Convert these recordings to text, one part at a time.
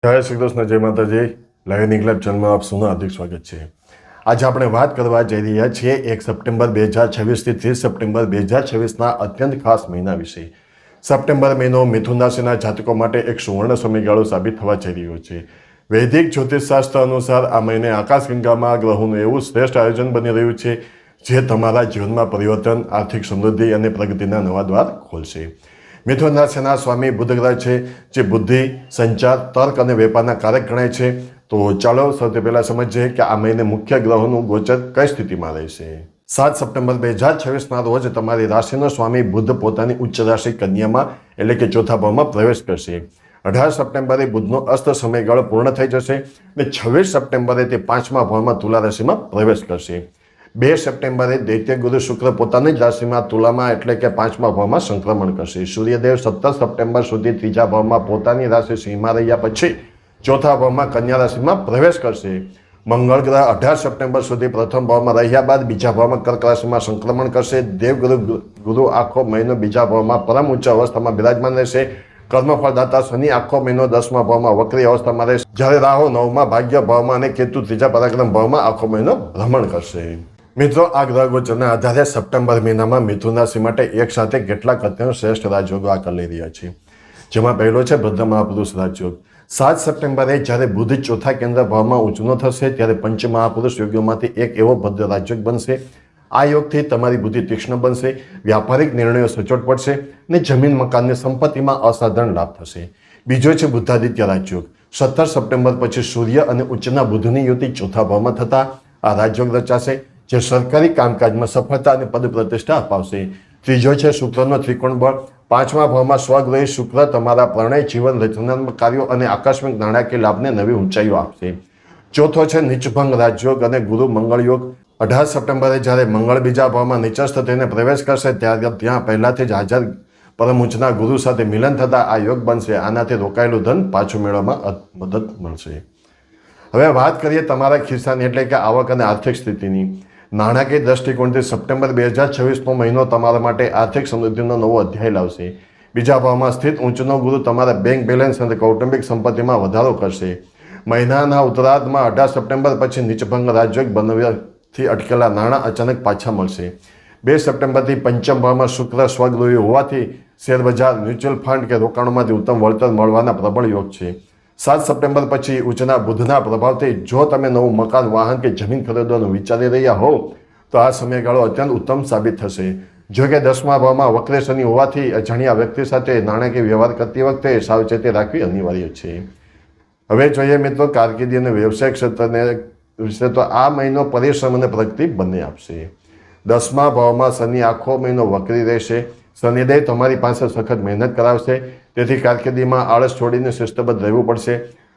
જય શ્રી કૃષ્ણ, જય માતાજી. લર્નિંગ ક્લબ ચેનલમાં આપ સૌનું હાર્દિક સ્વાગત છે. આજે આપણે વાત કરવા જઈ રહ્યા છીએ 1 સપ્ટેમ્બર 2026 થી 30 સપ્ટેમ્બર 2026ના અત્યંત ખાસ મહિના વિશે. સપ્ટેમ્બર મહિનો મિથુન રાશિના જાતકો માટે એક સુવર્ણ સમયગાળો સાબિત થવા જઈ રહ્યો છે. વૈદિક જ્યોતિષશાસ્ત્ર અનુસાર આ મહિને આકાશગંગામાં ગ્રહોનું એવું શ્રેષ્ઠ આયોજન બની રહ્યું છે જે તમારા જીવનમાં પરિવર્તન, આર્થિક સમૃદ્ધિ અને પ્રગતિના નવા દ્વાર ખોલશે. મિથુન રાશિના સ્વામી બુધ ગ્રહ છે, જે બુદ્ધિ, સંચાર, તર્ક અને વેપારના કારક ગણાય છે. તો ચાલો સૌથી પહેલા સમજીએ કે આ મહિને મુખ્ય ગ્રહોનું ગોચર કઈ સ્થિતિમાં રહેશે. 7 સપ્ટેમ્બર 2026ના રોજ તમારી રાશિનો સ્વામી બુધ પોતાની ઉચ્ચ રાશિ કન્યામાં એટલે કે ચોથા ભાવમાં પ્રવેશ કરશે. 18 સપ્ટેમ્બરે બુધનો અસ્ત સમયગાળો પૂર્ણ થઈ જશે અને 26 સપ્ટેમ્બરે તે 5મા ભાવમાં તુલા રાશિમાં પ્રવેશ કરશે. 2 સપ્ટેમ્બરે દૈત્ય ગુરુ શુક્ર પોતાની જ રાશિમાં તુલામાં એટલે કે 5મા ભાવમાં સંક્રમણ કરશે. સૂર્યદેવ 17 સપ્ટેમ્બર સુધી ત્રીજા ભાવમાં પોતાની રાશિ સિંહમાં રહ્યા પછી ચોથા ભાવમાં કન્યા રાશિમાં પ્રવેશ કરશે. મંગળ ગ્રહ 18 સપ્ટેમ્બર સુધી પ્રથમ ભાવમાં રહ્યા બાદ બીજા ભાવમાં કર્ક રાશિમાં સંક્રમણ કરશે. દેવગુરુ ગુરુ આખો મહિનો બીજા ભાવમાં પરમ ઉચ્ચ અવસ્થામાં બિરાજમાન રહેશે. કર્મફળદાતા શનિ આખો મહિનો 10મા ભાવમાં વક્રી અવસ્થામાં રહેશે, જ્યારે રાહુ 9મા ભાગ્ય ભાવમાં અને કેતુ ત્રીજા પરાક્રમ ભાવમાં આખો મહિનો ભ્રમણ કરશે. મિત્રો, આ ગ્રહ ગોચરના આધારે સપ્ટેમ્બર મહિનામાં મિથુન રાશિ માટે એક સાથે કેટલાક અત્યંત શ્રેષ્ઠ રાજયોગો આ કરી રહ્યા છે. જેમાં પહેલો છે ભદ્ર મહાપુરુષ રાજયોગ. 7 સપ્ટેમ્બરે જ્યારે બુધ ચોથા કેન્દ્ર ભાવમાં ઊંચનો થશે ત્યારે પંચ મહાપુરુષ યોગોમાંથી એક એવો ભદ્ર રાજયોગ બનશે. આ યોગથી તમારી બુદ્ધિ તીક્ષ્ણ બનશે, વ્યાપારિક નિર્ણયો સચોટ પડશે અને જમીન મકાનની સંપત્તિમાં અસાધારણ લાભ થશે. બીજો છે બુદ્ધાદિત્ય રાજયોગ. 17 સપ્ટેમ્બર પછી સૂર્ય અને ઉચ્ચના બુધની યુતિ ચોથા ભાવમાં થતા આ રાજયોગ રચાશે, જે સરકારી કામકાજમાં સફળતા અને પદ પ્રતિષ્ઠા અપાવશે. ત્રીજો છે શુક્રનો ત્રિકોણ બળ. 5મા ભાવમાં સ્વગ્રહી શુક્ર તમારા પ્રણય, જીવન, રચનાત્મક કાર્યો અને આકસ્મિક નાણાકીય લાભને નવી ઊંચાઈઓ આપશે. ચોથો છે નીચભંગ રાજયોગ અને ગુરુ મંગળ યોગ. 18 સપ્ટેમ્બરે જ્યારે મંગળ બીજા ભાવમાં નીચસ્થ થઈને પ્રવેશ કરશે ત્યારે ત્યાં પહેલાથી જ હાજર પરમ ઉચ્ચના ગુરુ સાથે મિલન થતા આ યોગ બનશે. આનાથી રોકાયેલું ધન પાછું મેળવવામાં મદદ મળશે. હવે વાત કરીએ તમારા ખિસ્સાની એટલે કે આવક અને આર્થિક સ્થિતિની. નાણાકીય દ્રષ્ટિકોણથી સપ્ટેમ્બર 2026નો મહિનો તમારા માટે આર્થિક સમૃદ્ધિનો નવો અધ્યાય લાવશે. બીજા ભાવમાં સ્થિત ઊંચનો ગુરુ તમારા બેંક બેલેન્સ અને કૌટુંબિક સંપત્તિમાં વધારો કરશે. મહિનાના ઉત્તરાર્ધમાં 18 સપ્ટેમ્બર પછી નીચભંગ રાજયોગ બનવાથી અટકેલા નાણાં અચાનક પાછા મળશે. 2 સપ્ટેમ્બરથી પંચમ ભાવમાં શુક્ર સ્વગૃહી હોવાથી શેરબજાર, મ્યુચ્યુઅલ ફંડ કે રોકાણોમાંથી ઉત્તમ વળતર મળવાના પ્રબળ યોગ છે. 7 સપ્ટેમ્બર પછી ઉચ્ચના બુધના પ્રભાવથી જો તમે નવું મકાન, વાહન કે જમીન ખરીદવાનું વિચારી રહ્યા હોવ તો આ સમયગાળો અત્યંત ઉત્તમ સાબિત થશે. જો કે 10મા ભાવમાં વક્રી શનિ હોવાથી અજાણ્યા વ્યક્તિ સાથે નાણાકીય વ્યવહાર કરતી વખતે સાવચેતી રાખવી અનિવાર્ય છે. હવે જોઈએ મિત્રો કારકિર્દી અને વ્યવસાયિક ક્ષેત્રને વિશે. તો આ મહિનો પરિશ્રમ અને પ્રગતિ બંને આપશે. 10મા ભાવમાં શનિ આખો મહિનો વક્રી રહેશે. શનિદેવ તમારી પાસે સખત મહેનત કરાવશે, તેથી કારકિર્દીમાં આળસ છોડીને શિસ્તબદ્ધ રહેવું પડશે.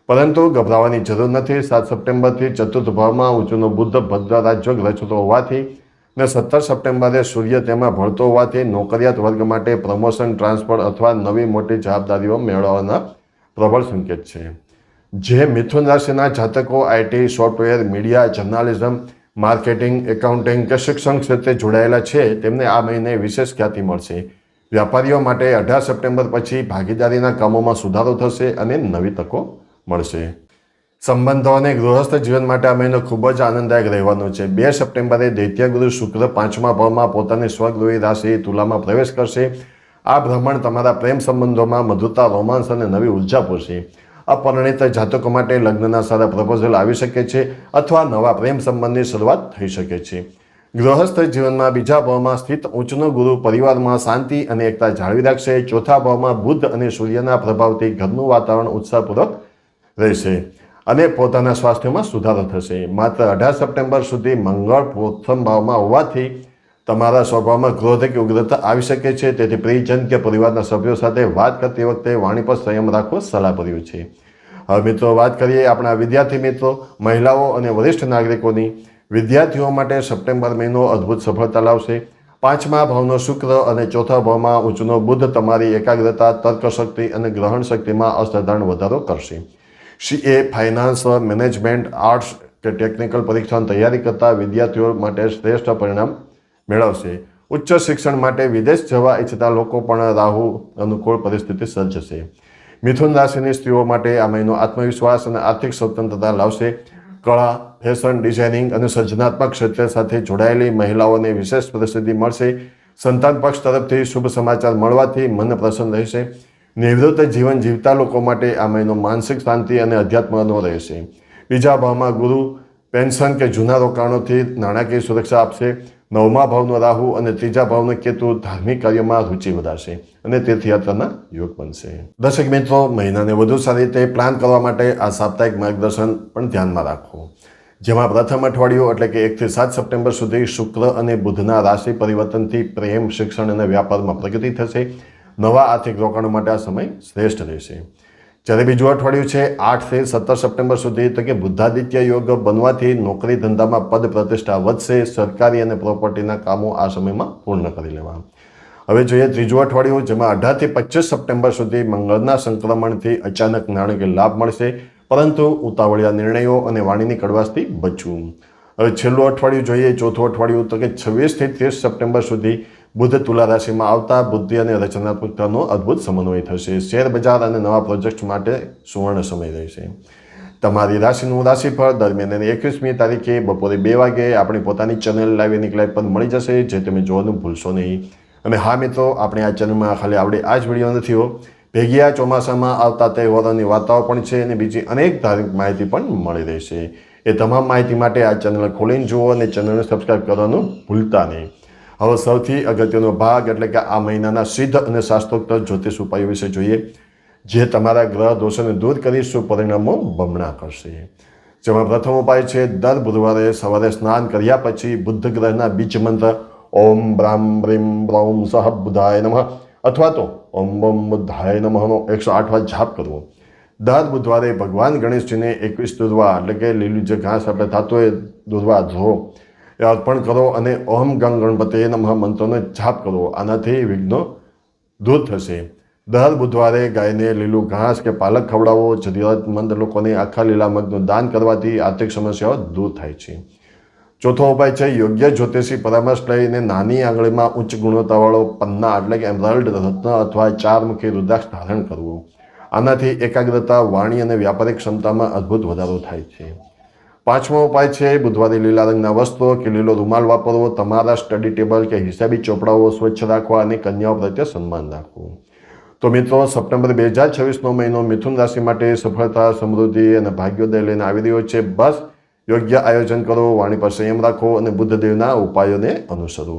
પરંતુ ગભરાવાની જરૂર નથી. 7 સપ્ટેમ્બરથી ચતુર્થ ભાવમાં ઊંચનો બુધ ભદ્ર રાજયોગ રચતો હોવાથી અને 17 સપ્ટેમ્બરે સૂર્ય તેમાં ભળતો હોવાથી નોકરિયાત વર્ગ માટે પ્રમોશન, ટ્રાન્સફર અથવા નવી મોટી જવાબદારીઓ મેળવવાના પ્રબળ સંકેત છે. જે મિથુન રાશિના જાતકો IT, software, media, journalism, marketing, accounting કે શિક્ષણ ક્ષેત્રે જોડાયેલા છે તેમને આ મહિને વિશેષ ખ્યાતિ મળશે. વ્યાપારીઓ માટે 18 સપ્ટેમ્બર પછી ભાગીદારીના કામોમાં સુધારો થશે અને નવી તકો મળશે. સંબંધો અને ગૃહસ્થ જીવન માટે આ મહિનો ખૂબ જ આનંદદાયક રહેવાનો છે. 2 સપ્ટેમ્બરે દૈત્ય ગુરુ શુક્ર 5મા ભાવમાં પોતાની સ્વગૃહી રાશિ તુલામાં પ્રવેશ કરશે. આ ભ્રમણ તમારા પ્રેમ સંબંધોમાં મધુરતા, રોમાંસ અને નવી ઉર્જા પૂરશે. અપરિણિત જાતકો માટે લગ્નના સારા પ્રપોઝલ આવી શકે છે અથવા નવા પ્રેમ સંબંધની શરૂઆત થઈ શકે છે. ગૃહસ્થ જીવનમાં બીજા ભાવમાં સ્થિત ઉચ્ચનો ગુરુ પરિવારમાં શાંતિ અને એકતા જાળવી રાખશે. ચોથા ભાવમાં બુધ અને સૂર્યના પ્રભાવથી ઘરનું વાતાવરણ ઉત્સાહપૂર્વક રહેશે અને પોતાના સ્વાસ્થ્યમાં સુધારો થશે. માત્ર 18 સપ્ટેમ્બર સુધી મંગળ પ્રથમ ભાવમાં હોવાથી તમારા સ્વભાવમાં ક્રોધ કે ઉગ્રતા આવી શકે છે, તેથી પ્રિયજન કે પરિવારના સભ્યો સાથે વાત કરતી વખતે વાણી પર સંયમ રાખવો સલાહભર્યું છે. હવે મિત્રો વાત કરીએ આપણા વિદ્યાર્થી મિત્રો, મહિલાઓ અને વરિષ્ઠ નાગરિકોની. વિદ્યાર્થીઓ માટે સપ્ટેમ્બર મહિનો અદ્ભુત સફળતા લાવશે. 5મા ભાવનો શુક્ર અને ચોથા ભાવમાં ઊંચનો બુધ તમારી એકાગ્રતા, તર્કશક્તિ અને ગ્રહણ શક્તિમાં અસાધારણ વધારો કરશે. CA, ફાઇનાન્સ, મેનેજમેન્ટ, આર્ટ્સ કે ટેકનિકલ પરીક્ષાની તૈયારી કરતા વિદ્યાર્થીઓ માટે શ્રેષ્ઠ પરિણામ મેળવશે. ઉચ્ચ શિક્ષણ માટે વિદેશ જવા ઈચ્છતા લોકો પણ રાહુ અનુકૂળ પરિસ્થિતિ સર્જશે. મિથુન રાશિની સ્ત્રીઓ માટે આ મહિનો આત્મવિશ્વાસ અને આર્થિક સ્વતંત્રતા લાવશે. કળા, ફેશન, ડિઝાઇનિંગ અને સર્જનાત્મક ક્ષેત્ર સાથે જોડાયેલી મહિલાઓને વિશેષ પ્રસિદ્ધિ મળશે. સંતાન પક્ષ તરફથી શુભ સમાચાર મળવાથી મન પ્રસન્ન રહેશે. નિવૃત્ત જીવન જીવતા લોકો માટે આ મહિનો માનસિક શાંતિ અને અધ્યાત્મનો રહેશે. બીજા ભાવમાં ગુરુ પેન્શન કે જૂના રોકાણોથી નાણાકીય સુરક્ષા આપશે. નવમા ભાવનો રાહુ અને ત્રીજા ભાવનો કેતુ ધાર્મિક કાર્યોમાં રુચિ વધારશે અને તીર્થયાત્રાના યોગ બનશે. દર્શક મિત્રો, મહિનાને વધુ સારી રીતે પ્લાન કરવા માટે આ સાપ્તાહિક માર્ગદર્શન પણ ધ્યાનમાં રાખો. જેમાં પ્રથમ અઠવાડિયું એટલે કે 1 થી 7 સપ્ટેમ્બર સુધી શુક્ર અને બુધના રાશિ પરિવર્તનથી પ્રેમ, શિક્ષણ અને વ્યાપારમાં પ્રગતિ થશે. નવા આર્થિક રોકાણો માટે આ સમય શ્રેષ્ઠ રહેશે. જ્યારે બીજું અઠવાડિયું છે 8 થી 17 સપ્ટેમ્બર સુધી, તો કે બુધાદિત્ય યોગ બનવાથી નોકરી ધંધામાં પદ પ્રતિષ્ઠા વધશે. સરકારી અને પ્રોપર્ટીના કામો આ સમયમાં પૂર્ણ કરી લેવા. હવે જોઈએ ત્રીજું અઠવાડિયું, જેમાં 18 થી 25 સપ્ટેમ્બર સુધી મંગળના સંક્રમણથી અચાનક નાણાકીય લાભ મળશે, પરંતુ ઉતાવળિયા નિર્ણયો અને વાણીની કડવાશથી બચવું. હવે છેલ્લું અઠવાડિયું જોઈએ, ચોથું અઠવાડિયું, તો કે 26 થી 30 સપ્ટેમ્બર સુધી બુધ તુલા રાશિમાં આવતા બુદ્ધિ અને રચનાત્મકતાનો અદ્ભુત સમન્વય થશે. શેર બજાર અને નવા પ્રોજેક્ટ માટે સુવર્ણ સમય રહેશે. તમારી રાશિનું રાશિફળ દર મહિનાની 21મી તારીખે બપોરે 2 વાગે આપણી પોતાની ચેનલ લાઈવ એની લાઈવ પર મળી જશે, જે તમે જોવાનું ભૂલશો નહીં. અને હા મિત્રો, આપણે આ ચેનલમાં ખાલી આવડે આ જ વિડીયો નથી હો, ભેગી આ ચોમાસામાં આવતા તહેવારોની વાર્તાઓ પણ છે અને બીજી અનેક ધાર્મિક માહિતી પણ મળી રહેશે. એ તમામ માહિતી માટે આ ચેનલ ખોલીને જુઓ અને ચેનલને સબસ્ક્રાઈબ કરવાનું ભૂલતા નહીં. હવે સૌથી અગત્યનો ભાગ એટલે કે આ મહિનાના સિદ્ધ અને શાસ્ત્રોક્ત જ્યોતિષ ઉપાયો વિશે જોઈએ, જે તમારા ગ્રહ દોષોને દૂર કરી પરિણામો બમણા કરશે. જેમાં પ્રથમ ઉપાય છે, દર બુધવારે સવારે સ્નાન કર્યા પછી બુદ્ધ ગ્રહના બીજ મંત્ર ઓમ બ્રામ બ્રીમ બ્રૌમ સહ બુધાય નમઃ અથવા તો ઓમ બમ બુધાય નમઃનો 108 વાર જાપ કરવો. દર બુધવારે ભગવાન ગણેશજીને 21 દુર્વા એટલે કે લીલું જે ઘાસ આપણે થતું હોય દુર્વા ધ્રો એ અર્પણ કરો અને ઓમ ગંગ ગણપતિ નમઃ મંત્રનો જાપ કરો. આનાથી વિઘ્નો દૂર થશે. દર બુધવારે ગાયને લીલું ઘાસ કે પાલક ખવડાવો. જરૂરિયાતમંદ લોકોને આખા લીલા મગનું દાન કરવાથી આર્થિક સમસ્યાઓ દૂર થાય છે. ચોથો ઉપાય છે, યોગ્ય જ્યોતિષી પરામર્શ લઈને નાની આંગળીમાં ઉચ્ચ ગુણવત્તાવાળો પન્ના એટલે કે એમરાલ્ડ રત્ન અથવા 4 મુખી રુદ્રાક્ષ ધારણ કરવું. આનાથી એકાગ્રતા, વાણી અને વ્યાપારિક ક્ષમતામાં અદ્ભુત વધારો થાય છે. પાંચમો ઉપાય છે, બુધવારે લીલા રંગના વસ્ત્રો કે લીલો રૂમાલ વાપરવો. તમારા સ્ટડી ટેબલ કે હિસાબી ચોપડાઓ સ્વચ્છ રાખવા અને કન્યાઓ પ્રત્યે સન્માન રાખવું. તો મિત્રો, સપ્ટેમ્બર 2026નો મહિનો મિથુન રાશિ માટે સફળતા, સમૃદ્ધિ અને ભાગ્યોદય લઈને આવી રહ્યો છે. બસ યોગ્ય આયોજન કરો, વાણી પર સંયમ રાખો અને બુદ્ધદેવના ઉપાયોને અનુસરો.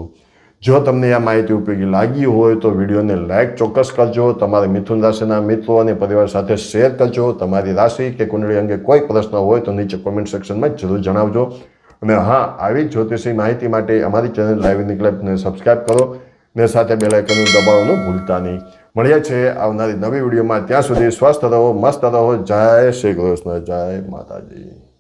જો તમને આ માહિતી ઉપયોગી લાગી હોય તો વિડીયોને લાઈક ચોક્કસ કરજો. તમારા મિથુન રાશિના મિત્રો અને પરિવાર સાથે શેર કરજો. તમારી રાશિ કે કુંડળી અંગે કોઈ પ્રશ્ન હોય તો નીચે કોમેન્ટ સેક્શનમાં જરૂર જણાવજો. અને હા, આવી જ્યોતિષી માહિતી માટે અમારી ચેનલ લાઈવ ઇન ક્લબને સબસ્ક્રાઈબ કરો ને સાથે બેલ આઇકનનું દબાવવાનું ભૂલતા નહીં. મળીએ છીએ આવનારી નવી વિડીયોમાં. ત્યાં સુધી સ્વસ્થ રહો, મસ્ત રહો. જય શ્રી કૃષ્ણ, જય માતાજી.